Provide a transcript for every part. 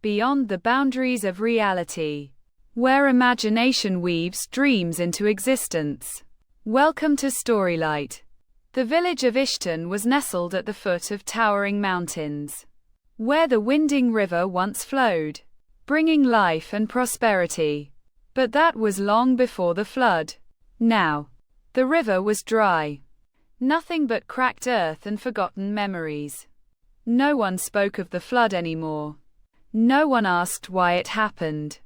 beyond the boundaries of reality, where imagination weaves dreams into existence. Welcome to Storylight. The village of Ishton was nestled at the foot of towering mountains, where the winding river once flowed, bringing life and prosperity. But that was long before the flood. Now, the river was dry. Nothing but cracked earth and forgotten memories. No one spoke of the flood anymore. No one asked why it happened.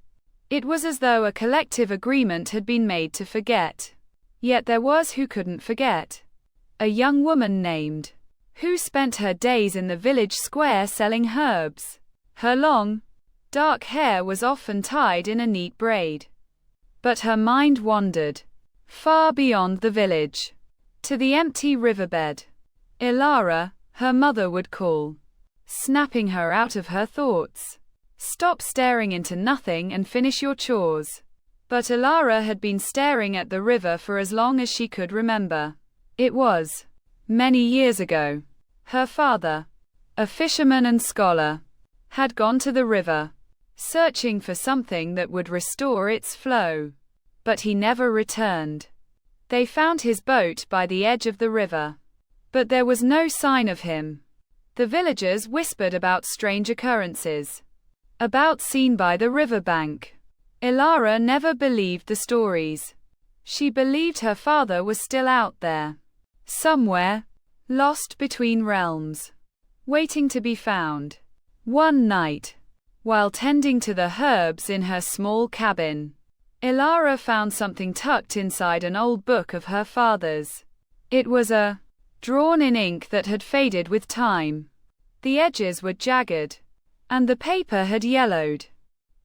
It was as though a collective agreement had been made to forget. Yet there was who couldn't forget. A young woman named, who spent her days in the village square selling herbs. Her long, dark hair was often tied in a neat braid. But her mind wandered, far beyond the village, to the empty riverbed. Ilara, her mother would call, snapping her out of her thoughts. Stop staring into nothing and finish your chores. But Ilara had been staring at the river for as long as she could remember. It was many years ago. Her father, a fisherman and scholar, had gone to the river, searching for something that would restore its flow. But he never returned. They found his boat by the edge of the river, but there was no sign of him. The villagers whispered about strange occurrences, about seen by the riverbank. Ilara never believed the stories. She believed her father was still out there, somewhere, lost between realms, waiting to be found. One night, while tending to the herbs in her small cabin, Ilara found something tucked inside an old book of her father's. It was drawn in ink that had faded with time. The edges were jagged, and the paper had yellowed.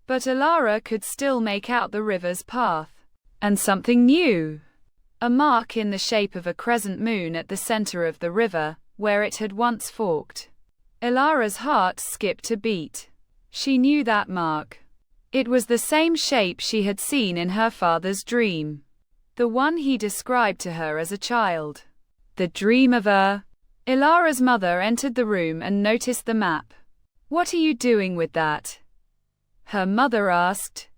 But Ilara could still make out the river's path, and something new. A mark in the shape of a crescent moon at the center of the river, where it had once forked. Ilara's heart skipped a beat. She knew that mark. It was the same shape she had seen in her father's dream. The one he described to her as a child. The dream of Ilara's mother entered the room and noticed the map. "What are you doing with that?" her mother asked,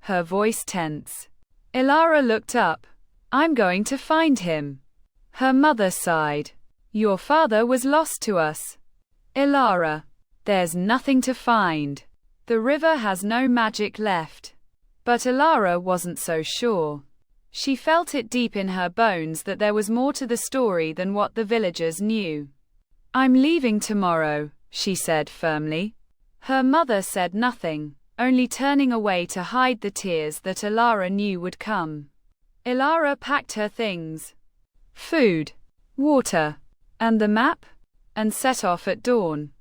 her voice tense. Ilara looked up. "I'm going to find him." Her mother sighed. "Your father was lost to us, Ilara. There's nothing to find. The river has no magic left." But Ilara wasn't so sure. She felt it deep in her bones that there was more to the story than what the villagers knew. "I'm leaving tomorrow," she said firmly. Her mother said nothing, only turning away to hide the tears that Ilara knew would come. Ilara packed her things, food, water, and the map, and set off at dawn.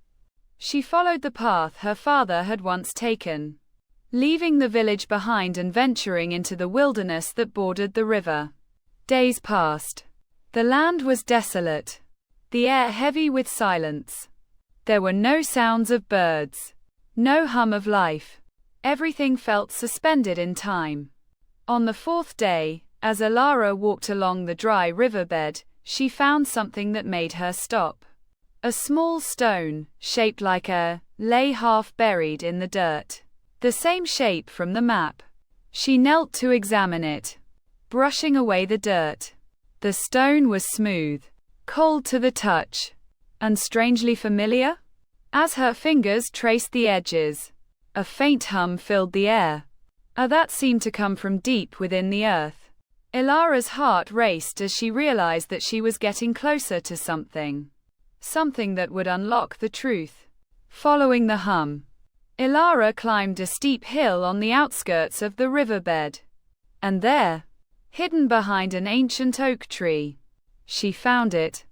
She followed the path her father had once taken, leaving the village behind and venturing into the wilderness that bordered the river. Days passed. The land was desolate, the air heavy with silence. There were no sounds of birds, no hum of life. Everything felt suspended in time. On the fourth day, as Ilara walked along the dry riverbed, she found something that made her stop. A small stone, shaped like lay half buried in the dirt. The same shape from the map. She knelt to examine it, brushing away the dirt. The stone was smooth, cold to the touch, and strangely familiar. As her fingers traced the edges, a faint hum filled the air. That seemed to come from deep within the earth. Ilara's heart raced as she realized that she was getting closer to something. Something that would unlock the truth. Following the hum, Ilara climbed a steep hill on the outskirts of the riverbed. And there, hidden behind an ancient oak tree, she found it.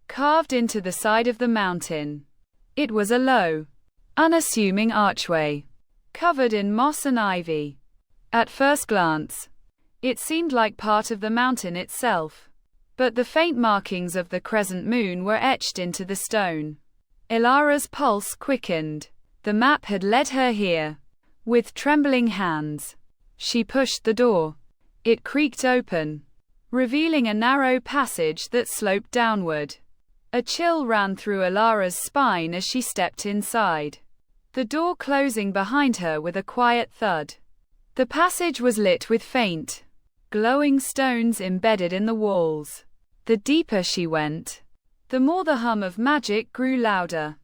Carved into the side of the mountain. It was a low, unassuming archway, covered in moss and ivy. At first glance, it seemed like part of the mountain itself. But the faint markings of the crescent moon were etched into the stone. Ilara's pulse quickened. The map had led her here. With trembling hands, she pushed the door. It creaked open, revealing a narrow passage that sloped downward. A chill ran through Ilara's spine as she stepped inside. the door closing behind her with a quiet thud. The passage was lit with faint, glowing stones embedded in the walls. The deeper she went, the more the hum of magic grew louder.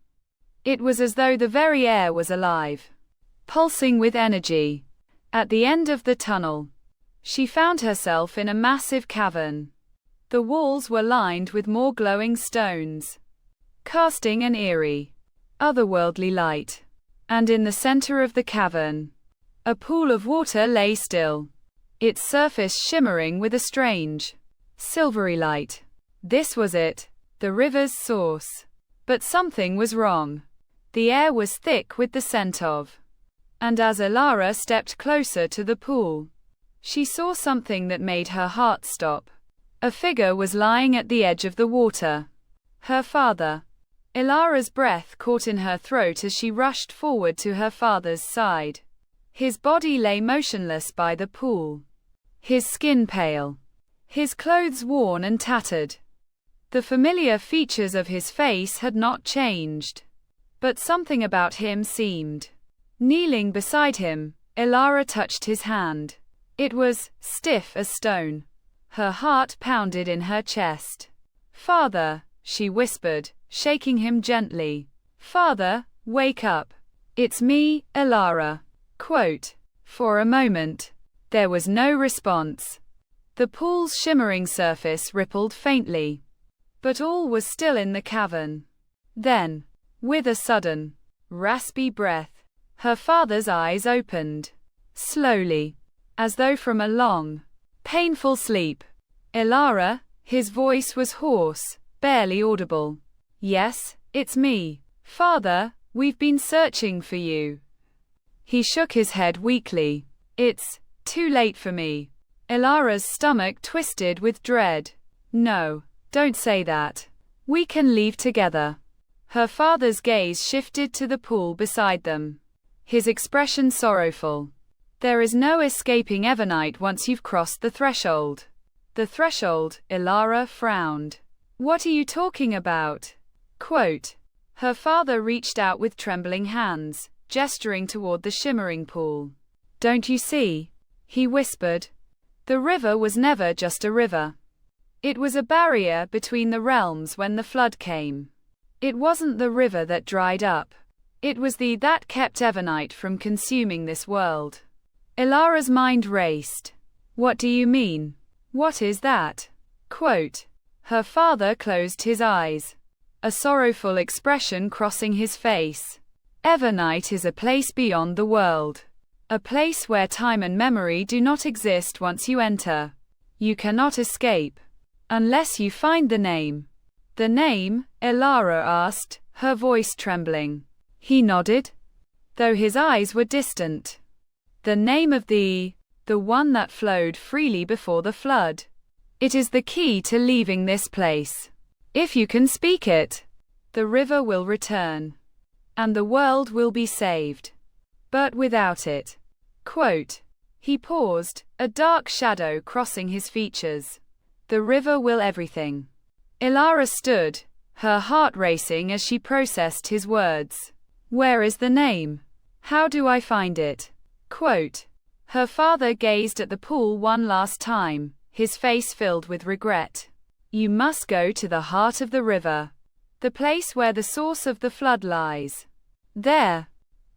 It was as though the very air was alive, pulsing with energy. At the end of the tunnel, she found herself in a massive cavern. The walls were lined with more glowing stones, casting an eerie, otherworldly light. And in the center of the cavern, a pool of water lay still, its surface shimmering with a strange, silvery light. This was it, the river's source. But something was wrong. The air was thick with the scent of. And as Elara stepped closer to the pool, she saw something that made her heart stop. A figure was lying at the edge of the water. Her father. Elara's breath caught in her throat as she rushed forward to her father's side. His body lay motionless by the pool, his skin pale, his clothes worn and tattered. The familiar features of his face had not changed, but something about him seemed. Kneeling beside him, Elara touched his hand. It was stiff as stone. Her heart pounded in her chest. "Father," she whispered, shaking him gently. "Father, wake up. It's me, Elara." Quote. For a moment, there was no response. The pool's shimmering surface rippled faintly, but all was still in the cavern. Then, with a sudden, raspy breath, her father's eyes opened, slowly, as though from a long, painful sleep. "Elara," his voice was hoarse, barely audible. "Yes, it's me. Father, we've been searching for you." He shook his head weakly. "It's too late for me." Elara's stomach twisted with dread. "No, don't say that. We can leave together." Her father's gaze shifted to the pool beside them, his expression sorrowful. "There is no escaping Evernight once you've crossed the threshold." "The threshold," Elara frowned. "What are you talking about?" Quote. Her father reached out with trembling hands, gesturing toward the shimmering pool. "Don't you see?" he whispered. "The river was never just a river. It was a barrier between the realms when the flood came. It wasn't the river that dried up. It was the that kept Evernight from consuming this world." Elara's mind raced. "What do you mean? What is that?" Quote. Her father closed his eyes, a sorrowful expression crossing his face. "Evernight is a place beyond the world. A place where time and memory do not exist once you enter. You cannot escape, unless you find the name." "The name?" Elara asked, her voice trembling. He nodded, though his eyes were distant. "The name of the one that flowed freely before the flood. It is the key to leaving this place. If you can speak it, the river will return, and the world will be saved. But without it." Quote. He paused, a dark shadow crossing his features. "The river will everything." Elara stood, her heart racing as she processed his words. "Where is the name? How do I find it?" Quote. Her father gazed at the pool one last time, his face filled with regret. "You must go to the heart of the river, the place where the source of the flood lies. There,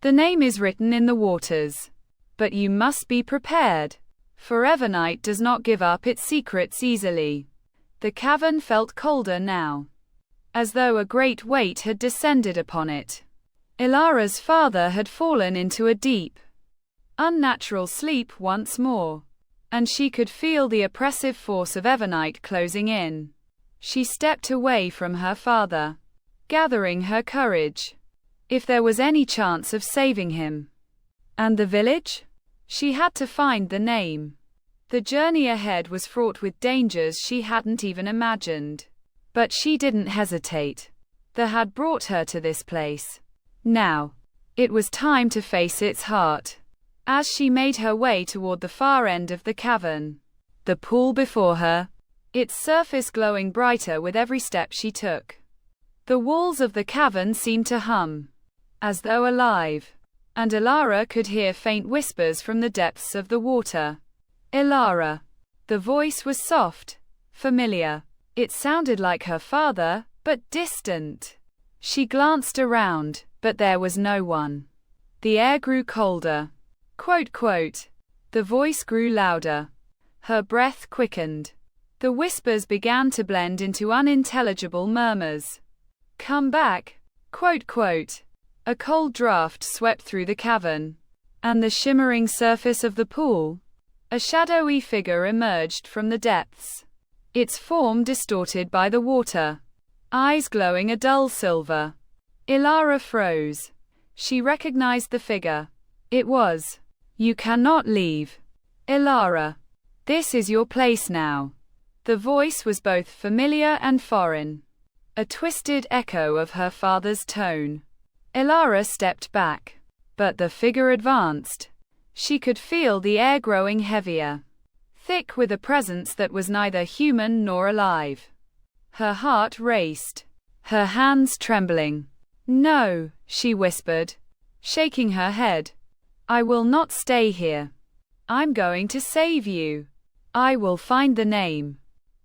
the name is written in the waters. But you must be prepared, for Evernight does not give up its secrets easily." The cavern felt colder now, as though a great weight had descended upon it. Elara's father had fallen into a deep, unnatural sleep once more, and she could feel the oppressive force of Evernight closing in. She stepped away from her father, gathering her courage. If there was any chance of saving him. And the village? She had to find the name. The journey ahead was fraught with dangers she hadn't even imagined. But she didn't hesitate. That had brought her to this place. Now, it was time to face its heart. As she made her way toward the far end of the cavern, the pool before her, its surface glowing brighter with every step she took. The walls of the cavern seemed to hum, as though alive. And Ilara could hear faint whispers from the depths of the water. Ilara. The voice was soft, familiar. It sounded like her father, but distant. She glanced around, but there was no one. The air grew colder. Quote, quote. The voice grew louder. Her breath quickened. The whispers began to blend into unintelligible murmurs. Come back. Quote, quote. A cold draft swept through the cavern. And the shimmering surface of the pool. A shadowy figure emerged from the depths. Its form distorted by the water. Eyes glowing a dull silver. Ilara froze. She recognized the figure. It was. You cannot leave. Ilara. This is your place now. The voice was both familiar and foreign. A twisted echo of her father's tone. Ilara stepped back. But the figure advanced. She could feel the air growing heavier. Thick with a presence that was neither human nor alive. Her heart raced. Her hands trembling. No, she whispered, shaking her head. I will not stay here. I'm going to save you. I will find the name.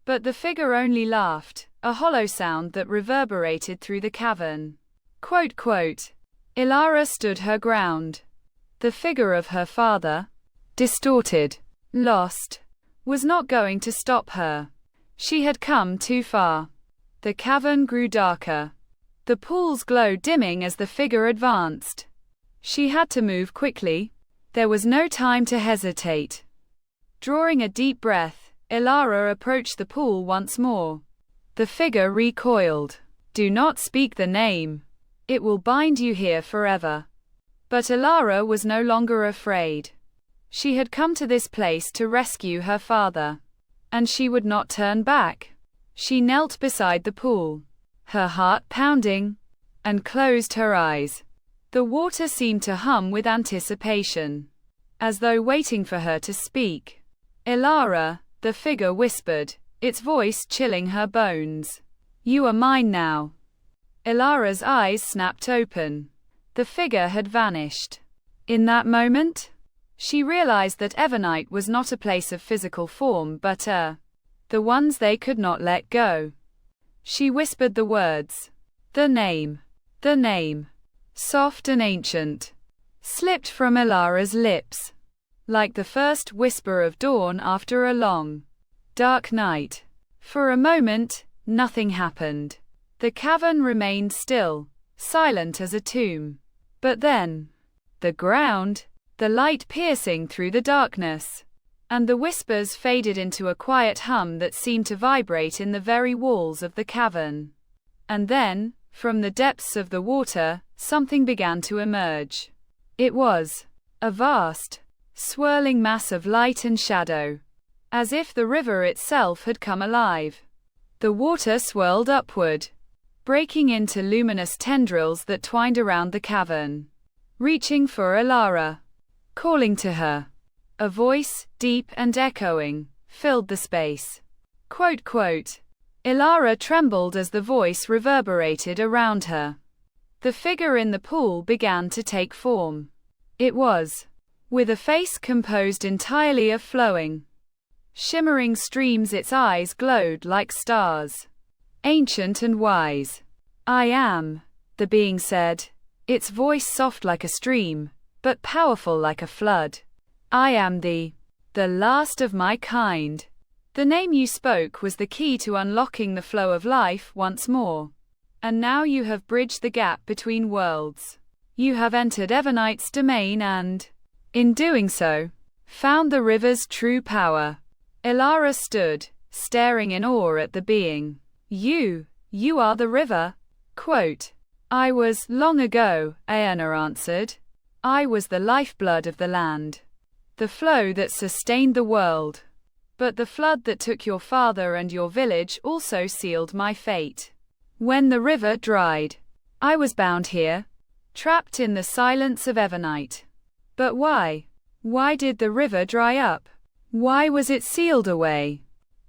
But the figure only laughed, a hollow sound that reverberated through the cavern. Quote, quote. Ilara stood her ground. The figure of her father, distorted, lost, was not going to stop her. She had come too far. The cavern grew darker. The pool's glow dimming as the figure advanced. She had to move quickly. There was no time to hesitate. Drawing a deep breath, Ilara approached the pool once more. The figure recoiled. Do not speak the name. It will bind you here forever. But Ilara was no longer afraid. She had come to this place to rescue her father. And she would not turn back. She knelt beside the pool, her heart pounding, and closed her eyes. The water seemed to hum with anticipation, as though waiting for her to speak. Ilara, the figure whispered, its voice chilling her bones. You are mine now. Ilara's eyes snapped open. The figure had vanished. In that moment, she realized that Evernite was not a place of physical form but the ones they could not let go. She whispered the words. The name, soft and ancient, slipped from Ilara's lips, like the first whisper of dawn after a long, dark night. For a moment, nothing happened. The cavern remained still, silent as a tomb. But then, the ground, the light piercing through the darkness, and the whispers faded into a quiet hum that seemed to vibrate in the very walls of the cavern. And then, from the depths of the water, something began to emerge. It was a vast, swirling mass of light and shadow, as if the river itself had come alive. The water swirled upward, breaking into luminous tendrils that twined around the cavern, reaching for Ilara, calling to her. A voice, deep and echoing, filled the space. Quote, quote. Ilara trembled as the voice reverberated around her. The figure in the pool began to take form. It was, with a face composed entirely of flowing, shimmering streams. Its eyes glowed like stars. Ancient and wise. I am, the being said, its voice soft like a stream, but powerful like a flood. I am the last of my kind. The name you spoke was the key to unlocking the flow of life once more. And now you have bridged the gap between worlds. You have entered Evernite's domain and, in doing so, found the river's true power. Ilara stood, staring in awe at the being. You are the river? Quote. I was, long ago, Aena answered. I was the lifeblood of the land. The flow that sustained the world. But the flood that took your father and your village also sealed my fate. When the river dried, I was bound here, trapped in the silence of Evernite. But why? Why did the river dry up? Why was it sealed away?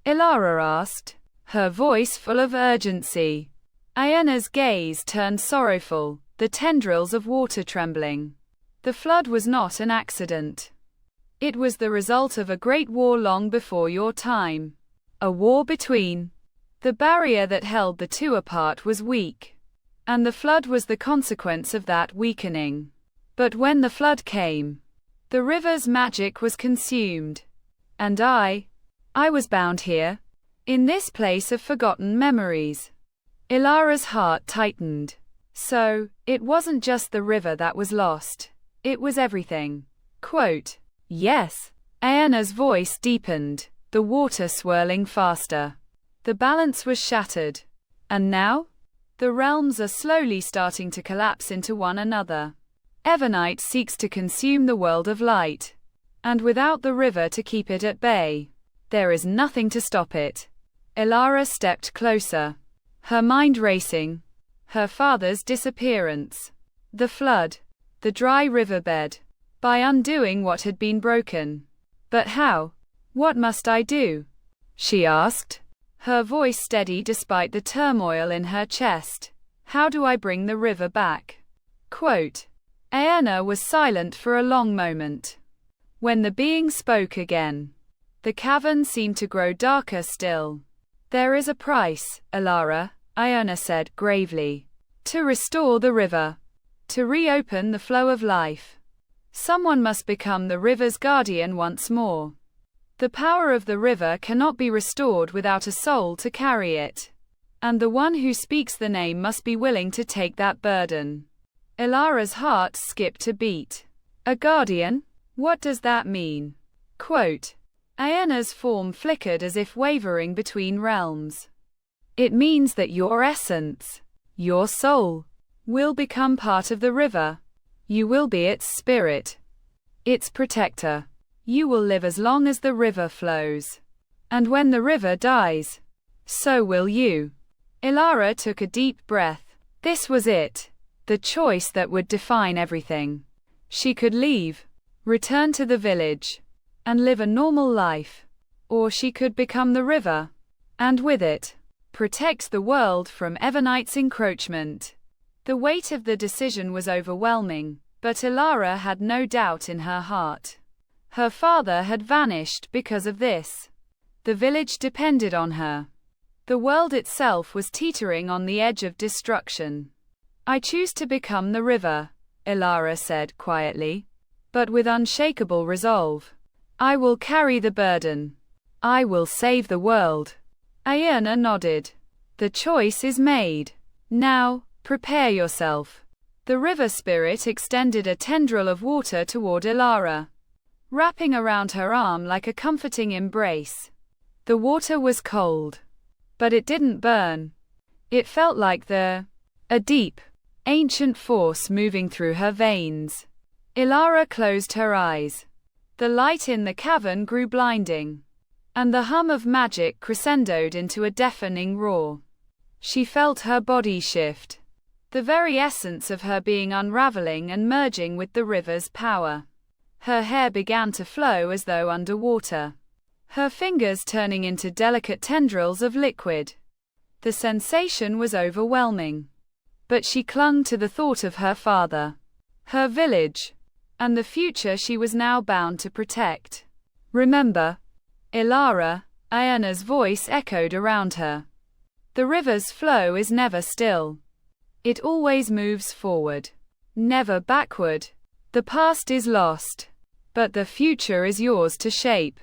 Ilara asked, her voice full of urgency. Aena's gaze turned sorrowful. the tendrils of water trembling. The flood was not an accident. It was the result of a great war long before your time. A war between. The barrier that held the two apart was weak, and the flood was the consequence of that weakening. But when the flood came, the river's magic was consumed. And I was bound here, in this place of forgotten memories. Ilara's heart tightened. So, it wasn't just the river that was lost. It was everything. Quote, yes. Aena's voice deepened, the water swirling faster. The balance was shattered. And now? The realms are slowly starting to collapse into one another. Evernite seeks to consume the world of light. And without the river to keep it at bay, there is nothing to stop it. Ilara stepped closer, her mind racing. Her father's disappearance. The flood. The dry riverbed. By undoing what had been broken. But how? What must I do? She asked, her voice steady despite the turmoil in her chest. How do I bring the river back? Quote. Aena was silent for a long moment. When the being spoke again, the cavern seemed to grow darker still. There is a price, Ilara, Aena said gravely. To restore the river. To reopen the flow of life. Someone must become the river's guardian once more. The power of the river cannot be restored without a soul to carry it. And the one who speaks the name must be willing to take that burden. Ilara's heart skipped a beat. A guardian? What does that mean? Quote. Aena's form flickered as if wavering between realms. It means that your essence, your soul, will become part of the river. You will be its spirit, its protector. You will live as long as the river flows. And when the river dies, so will you. Ilara took a deep breath. This was it. The choice that would define everything. She could leave, return to the village, and live a normal life. Or she could become the river, and with it, protect the world from Evernite's encroachment. The weight of the decision was overwhelming, but Ilara had no doubt in her heart. Her father had vanished because of this. The village depended on her. The world itself was teetering on the edge of destruction. I choose to become the river, Ilara said quietly, but with unshakable resolve. I will carry the burden. I will save the world. Aena nodded. The choice is made. Now, prepare yourself. The river spirit extended a tendril of water toward Ilara, wrapping around her arm like a comforting embrace. The water was cold, but it didn't burn. It felt like a deep, ancient force moving through her veins. Ilara closed her eyes. The light in the cavern grew blinding, and the hum of magic crescendoed into a deafening roar. She felt her body shift, the very essence of her being unraveling and merging with the river's power. Her hair began to flow as though underwater, her fingers turning into delicate tendrils of liquid. The sensation was overwhelming. But she clung to the thought of her father, her village, and the future she was now bound to protect. Remember, Ilara, Aena's voice echoed around her. The river's flow is never still. It always moves forward, never backward. The past is lost, but the future is yours to shape.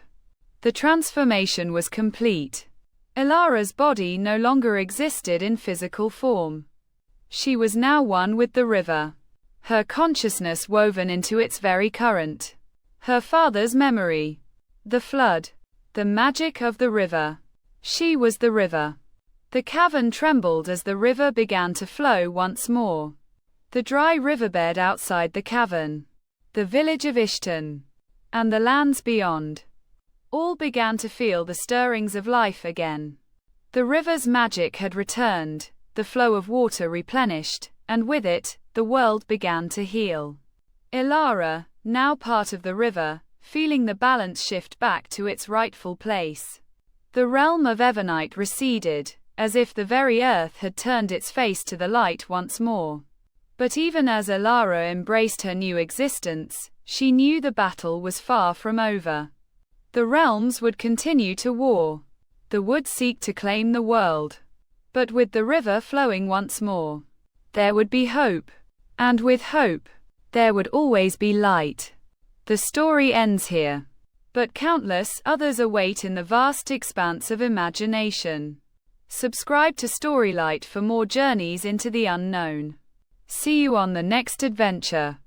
The transformation was complete. Ilara's body no longer existed in physical form. She was now one with the river, her consciousness woven into its very current. Her father's memory, the flood, the magic of the river. She was the river. The cavern trembled as the river began to flow once more. The dry riverbed outside the cavern, the village of Ishton, and the lands beyond, all began to feel the stirrings of life again. The river's magic had returned, the flow of water replenished, and with it, the world began to heal. Ilara, now part of the river, feeling the balance shift back to its rightful place. The realm of Evernite receded, as if the very earth had turned its face to the light once more. But even as Alara embraced her new existence, she knew the battle was far from over. The realms would continue to war. The would seek to claim the world. But with the river flowing once more, there would be hope. And with hope, there would always be light. The story ends here. But countless others await in the vast expanse of imagination. Subscribe to Storylight for more journeys into the unknown. See you on the next adventure.